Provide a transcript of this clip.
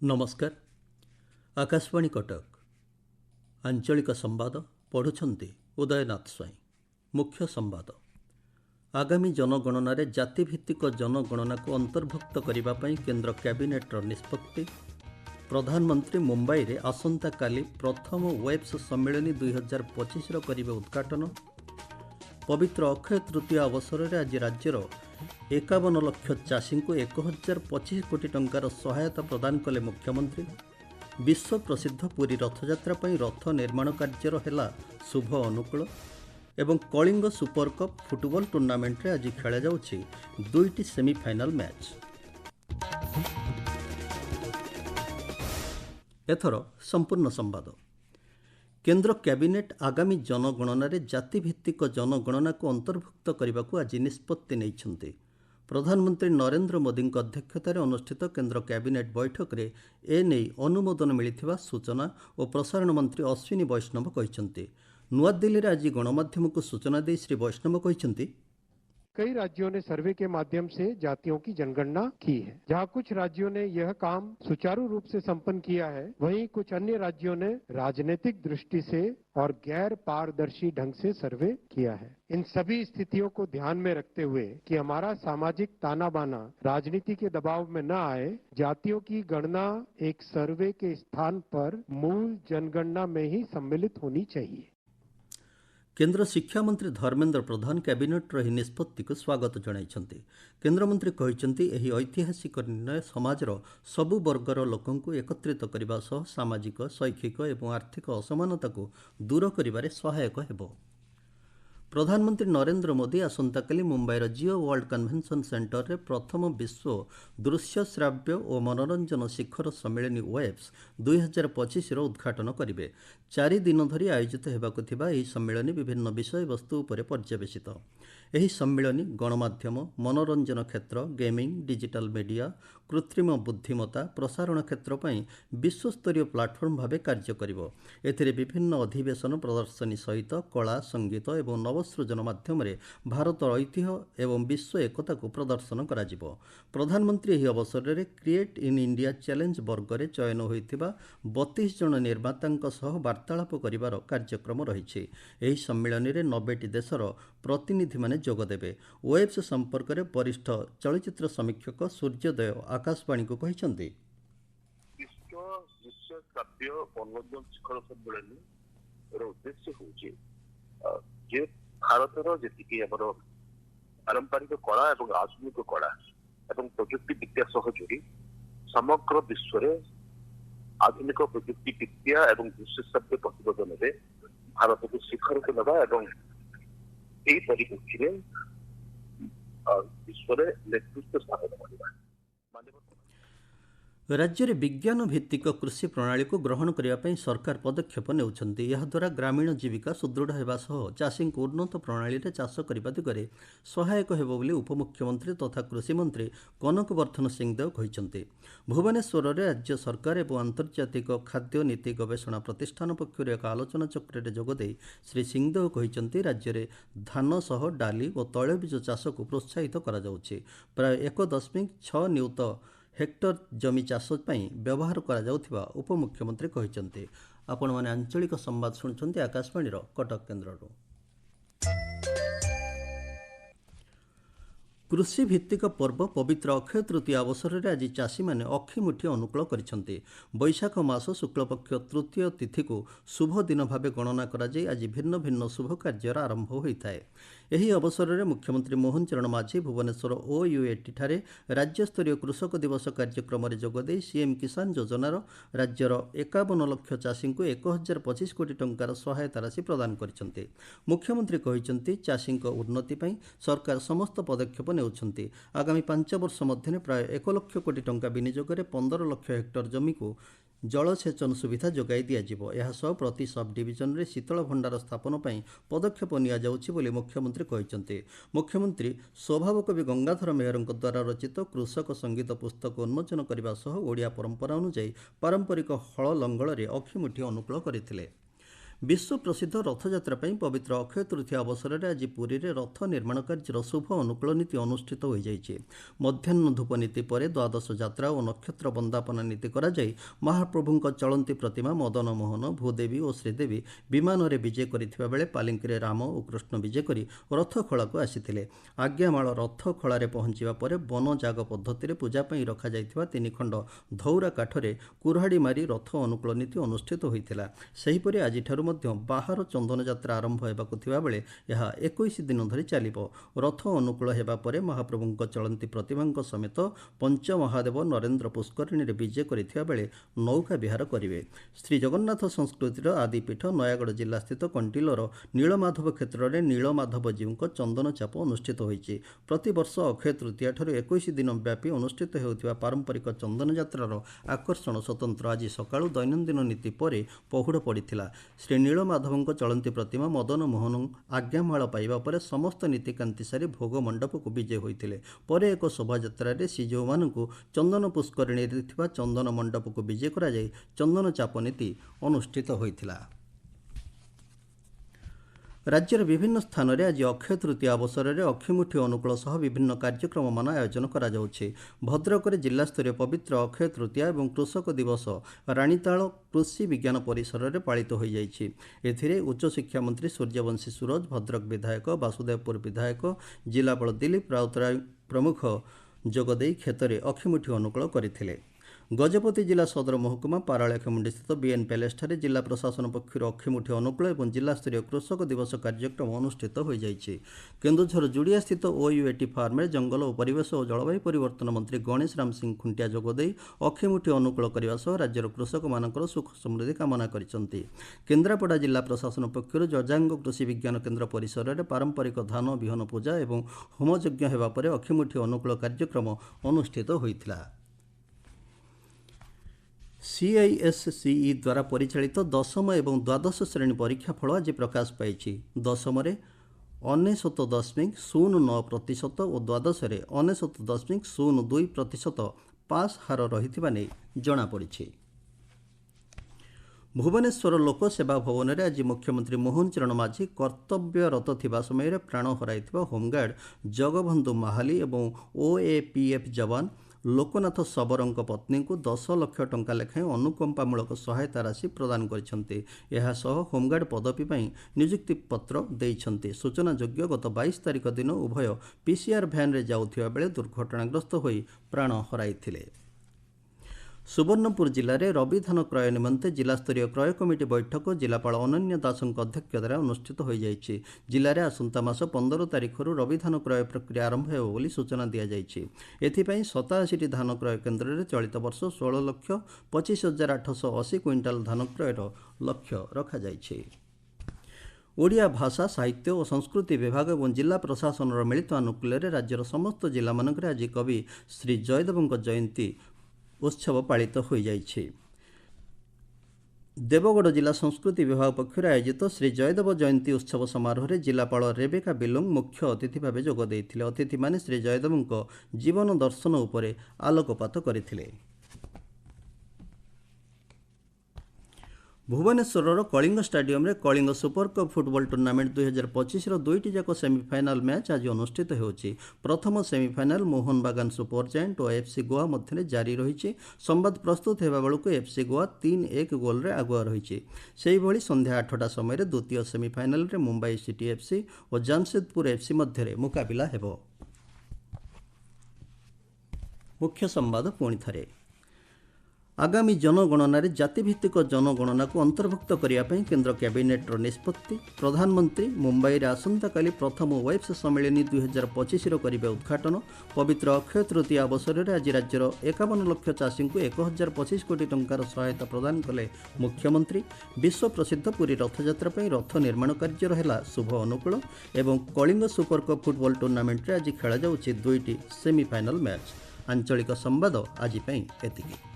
नमस्कार। आकाशवाणी कटक आंचलिक संवाद पढ़ुछंती उदयनाथ स्वाई। मुख्य संवाद। आगामी जनगणना जातिभित्तिक जनगणना को अंतर्भुक्त करने पर केंद्र कैबिनेटर निष्पत्ति। प्रधानमंत्री मुंबई रे आसंता काली प्रथम वेब्स सम्मेलन 2025 करिवे उद्घाटन। पवित्र अक्षय तृतीया अवसर में आज राज्यर 51 लाख चाषी को 1025 कोटी टंकार सहायता प्रदान कले मुख्यमंत्री। विश्व प्रसिद्ध पुरी रथयात्रा पर रथ निर्माण कार्यर है शुभ अनुकूल। एवं Kalinga super cup football tournament रे आज खेला जाउछि दुईटी सेमीफाइनल मैच। एथर संपूर्ण संवाद। केंद्र कैबिनेट आगामी जनगणना जातिभित्तिक जनगणना को अंतर्भुक्त करने को आज निष्पत्ति नहीं। प्रधानमंत्री नरेंद्र मोदी अध्यक्षतार अनुष्ठित केंद्र कैबिनेट बैठक में एने अनुमोदन मिलिथिबा सूचना और प्रसारण मंत्री अश्विनी वैष्णव कहते। नुआदिल्ली आज गणमाध्यम को सूचना दे श्री वैष्णव कहते कई राज्यों ने सर्वे के माध्यम से जातियों की जनगणना की है। जहां कुछ राज्यों ने यह काम सुचारू रूप से संपन्न किया है, वहीं कुछ अन्य राज्यों ने राजनीतिक दृष्टि से और गैर पारदर्शी ढंग से सर्वे किया है। इन सभी स्थितियों को ध्यान में रखते हुए कि हमारा सामाजिक ताना बाना राजनीति के दबाव में न आए, जातियों की गणना एक सर्वे के स्थान पर मूल जनगणना में ही सम्मिलित होनी चाहिए। केंद्र शिक्षा मंत्री धर्मेंद्र प्रधान कैबिनेट निष्पत्ति को स्वागत जणाइछन्ति। केंद्रमंत्री कहते यह ऐतिहासिक निर्णय समाजर सबु वर्गर लोकों को एकत्रित करने सह सामाजिक शैक्षिक और आर्थिक असमानता को दूर करिबारे सहायक हेबो। प्रधानमंत्री नरेंद्र मोदी आसंताकाली मुंबईर जियो वर्ल्ड कन्वेंशन सेंटर रे प्रथम विश्व दृश्य श्राव्य और मनोरंजन शिखर सम्मेलन वेब्स 2025 उद्घाटन करेंगे। 4 दिन धरी आयोजित होगाकु थिबा एही सम्मेलन विभिन्न विषय वस्तु उपरे पर्यवेसित। एही सम्मेलन गणमाध्यम, मनोरंजन क्षेत्र, गेमिंग, डिजिटल मीडिया, कृत्रिम बुद्धिमत्ता, प्रसारण क्षेत्र पर विश्वस्तरीय प्लाटफर्म भाव कार्य करिवो। एथिरे विभिन्न अधिवेशन प्रदर्शनी सहित कला, संगीत और नवसृजन माध्यम भारत ऐतिह्य एवं विश्व एकता को प्रदर्शन कराजिवो। प्रधानमंत्री यह अवसर में क्रिएट इन इंडिया चैलेंज वर्ग में चयन होइतिबा 32 जन निर्माता सह वार्तालाप करिवार कार्यक्रम रही। एही सम्मेलन में 90टी देशर प्रतिनिधि माने जोगदेवे। वेब्स संपर्क में वरिष्ठ चलचित्र समीक्षक सूर्योदय आकाशवाणी को कहते विश्व श्राव्य मनोरंजन शिखर सम्मेलन उद्देश्य होचे जे भारतर जी पारंपरिक कला और आधुनिक कला और प्रजुक्ति विद्या सह जोड़ी समग्र विश्व में आधुनिक प्रजुक्ति विद्या और विश्व श्राव्य प्रतिपादन में भारत को शिखर को नवा और यही परिप्रेक्षी में विश्व में नेतृत्व स्थापन करना। राज्य में विज्ञान भित्तिक कृषि प्रणाली को ग्रहण करने सरकार पदक्षेप नेउछन्ति। याद्वारा ग्रामीण जीविका सुदृढ़ होगा सह चाषी को उन्नत प्रणाली में चाष करने दिगरे सहायक हेबो बोली उपमुख्यमंत्री तथा कृषि मंत्री कनक वर्धन सिंहदेव कहते। भुवनेश्वर में राज्य सरकार और आंतर्जातिक खाद्य नीति गवेषणा प्रतिष्ठान पक्षर एक आलोचना चक्र में जोगदे श्री सिंहदेव कहते राज्य में धान सह डाली और तैलबीज चाष को प्रोत्साहित करा जाउछि। प्राय 1.6 नियुत हेक्टर जमी चाष व्यवहार करा उपमुख्यमंत्री कहते। आपण माने आंचलिक संवाद शुणुछन्ति आकाशवाणी कटक केन्द्र। कृषि भित्तिक पर्व पवित्र अक्षय तृतीया अवसर में आज चाषी मैंने अक्षिमुठी अनुकूल करिसेंति। वैशाख मास शुक्लपक्ष तृतीय तिथि को शुभ दिन भाव गणना कराई आज भिन्न भिन्न शुभ कार्यर आरंभ होता है। यही अवसर में मुख्यमंत्री मोहन चरण माझी भुवनेश्वर OUAT ठारे राज्यस्तरीय कृषक दिवस कार्यक्रम में जोगदे सीएम किसान योजनार राज्यर 51 लाख चाषी को 1025 कोटी टंकार सहायता राशि प्रदान करिसेंति। मुख्यमंत्री कहते चाषी उन्नति पई सरकार समस्त पदक्षेप नेउछन्ति। आगामी 5 वर्ष मध्य प्राय 1 लाख कोटी टंका विनियोग में 15 लाख हेक्टर जमी को जलसेचन सुविधा जोगाई दियाजिबो। एहासह प्रति सब डिविजन में शीतल भंडार स्थापन पर पदक्षेप नियाजाउछि बोली मुख्यमंत्री कहते। मुख्यमंत्री स्वभाव कवि गंगाधर मेहरଙ୍କ द्वारा रचित कृषक संगीत पुस्तक उन्मोचन करने सह ओडिया परंपरा अनुसार पारंपरिक हल लंगल अखिमुठी अनुकूल करथिले। विश्व प्रसिद्ध रथयात्रा ପାଇଁ पवित्र अक्षय तृतीया अवसर में आज पुरी में रथ निर्माण कार्यर शुभ अनुकूल नीति अनुष्ठित हो जाइए। मध्याह्न धूप नीति पर द्वादश यात्रा और नक्षत्र वंदापना नीति कराई महाप्रभु चलती प्रतिमा मदन मोहन भूदेवी और श्रीदेवी विमान में विजय करथिबा बेले पालिंकी राम और कृष्ण विजय कर रथ खला को आसीथिले। आज्ञामाल रथ खलारे पहुंचवा पर वन जाग पद्धति पूजा रखा जाइथिबा 3 खंड धौरा काठरे कुरहाड़ी मारी रथ अनुकूल नीति अनुष्ठित होइथिला। सेहिपरि आजिठारु मध्य बाहर चंदन यात्रा आरंभ हेबाकु थिबा बेले यह 21 दिन धरि चलिबो। रथ अनुकूल हेबा परे महाप्रभुଙ୍କ चलती प्रतिमाଙ୍କ समेत पंचमहादेव नरेंद्र पुष्करिणी रे विजय करिथिबा बेले नौका विहार करिवे। श्री जगन्नाथ संस्कृतिर आदिपीठ नयागढ़ जिला स्थित कंटिलोर नीलमाधव क्षेत्र में नीलमाधव जीवଙ୍କ चंदन चाप अनुष्ठित होइछि। प्रतिवर्ष अक्षय तृतीया ठारु 21 दिन व्यापी अनुष्ठित हेउथिबा पारंपरिक चंदन यात्रार आकर्षण स्वतंत्र आज सकाळु दैनंदिन नीति पर पहुड़ पड़िथिला। श्री नीलमाधवଙ୍କ चलती प्रतिमा मदन मोहन आज्ञामाल पाइबा पर समस्त नीतिकांति सारी भोग मंडप को विजय होइथिले। पर एक शोभायात्रा श्रीजीवମାନଙ୍କୁ चंदन पुष्करिणी थिबा चंदन मंडप को विजय करा जाय चंदन चाप नीति अनुष्ठित होइथिला। राज्यर विभिन्न स्थान में आज अक्षय तृतीया अवसर में अक्षिमुठी अनुकूल सह विभिन्न कार्यक्रम मान आयोजन करा जाउछि। भद्रक में जिलास्तरीय पवित्र अक्षय तृतीया और कृषक दिवस राणीताल कृषि विज्ञान परिसर में पालित हो जाइछि। एथिरे उच्च शिक्षा मंत्री सूर्यवंशी सूरज, भद्रक विधायक वासुदेवपुर विधायक, जिलापाल दिलीप राउतराय प्रमुख जोगदेई क्षेत्र में अक्षिमुठी अनुकूल करथिले। गजपति जिला सदर महकुमा पाराळाखेमुंडी स्थित बीएन पैलेस ठारे जिला प्रशासन पक्षर अक्षिमुठी अनुकूल और जिलास्तरीय कृषक दिवस कार्यक्रम अनुष्ठित हो जाइछि। केन्दुझर जुड़िया स्थित ओयूएटी फार्म में जंगल और परिवेश और जलवायु परिवर्तन मंत्री गणेश राम सिंह खुंटिया जोगदेई अक्षिमुठी अनुकूल करने सह राज्यर कृषक मानकर सुख समृद्धि कामना करिसेंति। केन्द्रापड़ा जिला प्रशासन पक्षर जजांग कृषि विज्ञान केन्द्र परिसर में पारंपरिक धान विहन पूजा और होमयज्ञ हेबा परे अक्षिमुठी अनुकूल कार्यक्रम अनुष्ठित होइथिला। CISCE द्वारा परिचालित दशम एवं द्वादश श्रेणी परीक्षा फल आज प्रकाश पाई। दशम 99.09% और द्वादश 99.02% पास हार रही जमापड़ी। भुवनेश्वर लोकसेवा भवन में आज मुख्यमंत्री मोहन चरण माझी कर्तव्यरत थिबा समय प्राण हराई होमगार्ड जगबंधु माहाली और OAPF जवान लोकनाथ सबरଙ୍କ पत्नी को 10 लाख टंका लेखाएं अनुकंपामूलक सहायता राशि प्रदान करिसेंते। एहा सह होमगार्ड पदवी पर नियुक्ति पत्र देइछन्ते। सूचनायोग्य गत 22 तारिख दिन उभय PCR भ्यान रे जाउथिबा बेले दुर्घटनाग्रस्त होई प्राण हराइथिले। सुवर्णपुर जिले में रबी धान क्रय निमंते जिलास्तरीय क्रय कमिटी बैठक जिलापाल अनन्य दासଙ୍କ अध्यक्षतार अनुष्ठित हो जाइछि। जिले में आसंता मास 15 तारिख रबी धान क्रय प्रक्रिया आरंभ हेबो बोली सूचना दिया जाइछि। एथिपई 87 धान क्रय केन्द्र में चलित वर्ष 16,25,880 क्विंटाल धान क्रयर लक्ष्य रखा जाइछि। ओडिया भाषा साहित्य और संस्कृति विभाग और जिला प्रशासन मिलित अनुकूल राज्यर समस्त जिला मानक आज कवि श्री जयदेवଙ୍କ जयंती उत्सव पालित हो जाइछि। देवगढ़ जिला संस्कृति विभाग पक्षर आयोजित श्री जयदेव जयंती उत्सव समारोह में जिलापाल रेबेका बिलोंग मुख्य अतिथि भाव जोग देइथिले। अतिथि माने श्री जयदेवଙ୍କ जीवन दर्शन उपरे आलोकपात करथिले। भुवनेश्वर कलिंग स्टाडियम रे Kalinga super cup football tournament 2025 दुईटी जाक सेमिफाइनाल मैच आज अनुष्ठित होछि। प्रथम सेमिफाइनाल मोहन बागान सुपर जायंट और FC गोवा मध्य जारी रही। संवाद प्रस्तुत होगा बेलू FC गोवा 3-1 गोल रे आगुआ रही। से संध्या 8टा समय द्वितीय सेमिफाइनाल रे मुंबई सिटी FC और जामशेदपुर FC मध्य मुकाबिला हेबो। मुख्य संवाद पुणी थारे। आगामी जनगणना जातिभित्तिक जनगणना को अंतर्भुक्त करने केन्द्र कैबिनेटर निष्पत्ति। प्रधानमंत्री मुंबई रे आसंता काली प्रथम वेब्स सम्मेलन 2025 करिबे उद्घाटन। पवित्र अक्षय तृतीया अवसर में आज राज्यर 51 लाख चाषी को 1025 कोटी टंकार सहायता प्रदान कले मुख्यमंत्री। विश्व प्रसिद्ध पुरी रथयात्रा पर रथ निर्माण कार्य है शुभ अनुकूल एवं Kalinga super cup football tournament आज खेल जाउछि 2टी सेमिफाइनाल मैच। आंचलिक संवाद आज एतिकी।